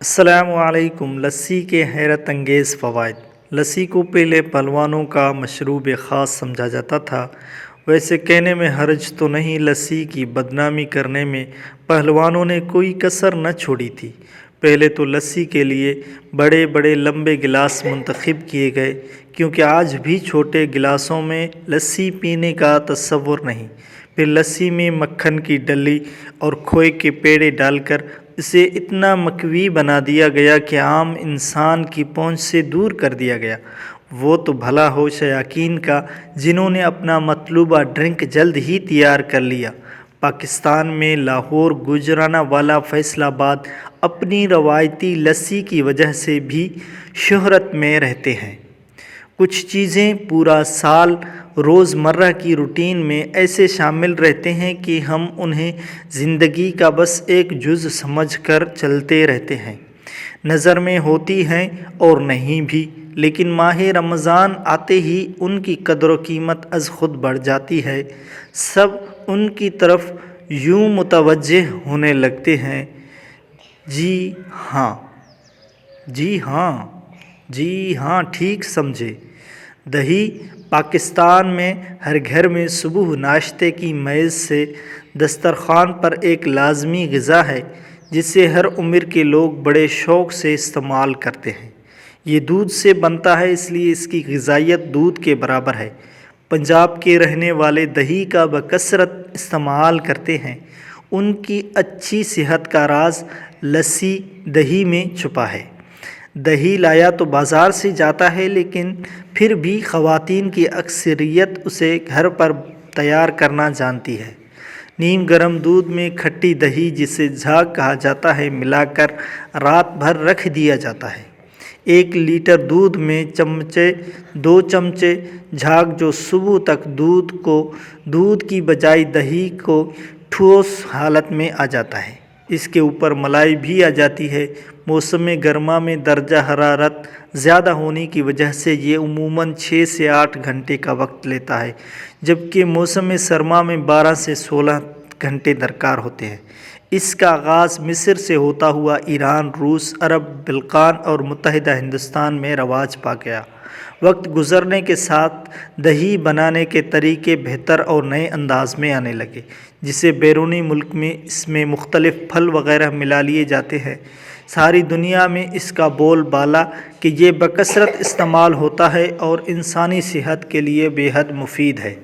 السلام علیکم۔ لسی کے حیرت انگیز فوائد۔ لسی کو پہلے پہلوانوں کا مشروب خاص سمجھا جاتا تھا۔ ویسے کہنے میں حرج تو نہیں، لسی کی بدنامی کرنے میں پہلوانوں نے کوئی کسر نہ چھوڑی تھی۔ پہلے تو لسی کے لیے بڑے بڑے لمبے گلاس منتخب کیے گئے، کیونکہ آج بھی چھوٹے گلاسوں میں لسی پینے کا تصور نہیں۔ پھر لسی میں مکھن کی ڈلی اور کھوئے کے پیڑے ڈال کر اسے اتنا مکوی بنا دیا گیا کہ عام انسان کی پہنچ سے دور کر دیا گیا۔ وہ تو بھلا ہو شائقین کا جنہوں نے اپنا مطلوبہ ڈرنک جلد ہی تیار کر لیا۔ پاکستان میں لاہور، گوجرانوالہ، فیصل آباد اپنی روایتی لسی کی وجہ سے بھی شہرت میں رہتے ہیں۔ کچھ چیزیں پورا سال روزمرہ کی روٹین میں ایسے شامل رہتے ہیں کہ ہم انہیں زندگی کا بس ایک جز سمجھ کر چلتے رہتے ہیں۔ نظر میں ہوتی ہیں اور نہیں بھی، لیکن ماہ رمضان آتے ہی ان کی قدر و قیمت از خود بڑھ جاتی ہے۔ سب ان کی طرف یوں متوجہ ہونے لگتے ہیں، جی ہاں، جی ہاں، جی ہاں، ٹھیک سمجھے۔ دہی پاکستان میں ہر گھر میں صبح ناشتے کی میز سے دسترخوان پر ایک لازمی غذا ہے، جسے ہر عمر کے لوگ بڑے شوق سے استعمال کرتے ہیں۔ یہ دودھ سے بنتا ہے، اس لیے اس کی غذائیت دودھ کے برابر ہے۔ پنجاب کے رہنے والے دہی کا بکثرت استعمال کرتے ہیں۔ ان کی اچھی صحت کا راز لسی دہی میں چھپا ہے۔ دہی لایا تو بازار سے جاتا ہے، لیکن پھر بھی خواتین کی اکثریت اسے گھر پر تیار کرنا جانتی ہے۔ نیم گرم دودھ میں کھٹی دہی، جسے جھاگ کہا جاتا ہے، ملا کر رات بھر رکھ دیا جاتا ہے۔ 1 لیٹر دودھ میں 2 چمچے جھاگ، جو صبح تک دودھ کی بجائے دہی کو ٹھوس حالت میں آ جاتا ہے۔ اس کے اوپر ملائی بھی آ جاتی ہے۔ موسم گرما میں درجہ حرارت زیادہ ہونے کی وجہ سے یہ عموماً 6 سے 8 گھنٹے کا وقت لیتا ہے، جبکہ موسم سرما میں 12 سے 16 گھنٹے درکار ہوتے ہیں۔ اس کا آغاز مصر سے ہوتا ہوا ایران، روس، عرب، بلقان اور متحدہ ہندوستان میں رواج پا گیا۔ وقت گزرنے کے ساتھ دہی بنانے کے طریقے بہتر اور نئے انداز میں آنے لگے، جسے بیرونی ملک میں اس میں مختلف پھل وغیرہ ملا لیے جاتے ہیں۔ ساری دنیا میں اس کا بول بالا کہ یہ بکثرت استعمال ہوتا ہے اور انسانی صحت کے لیے بے حد مفید ہے۔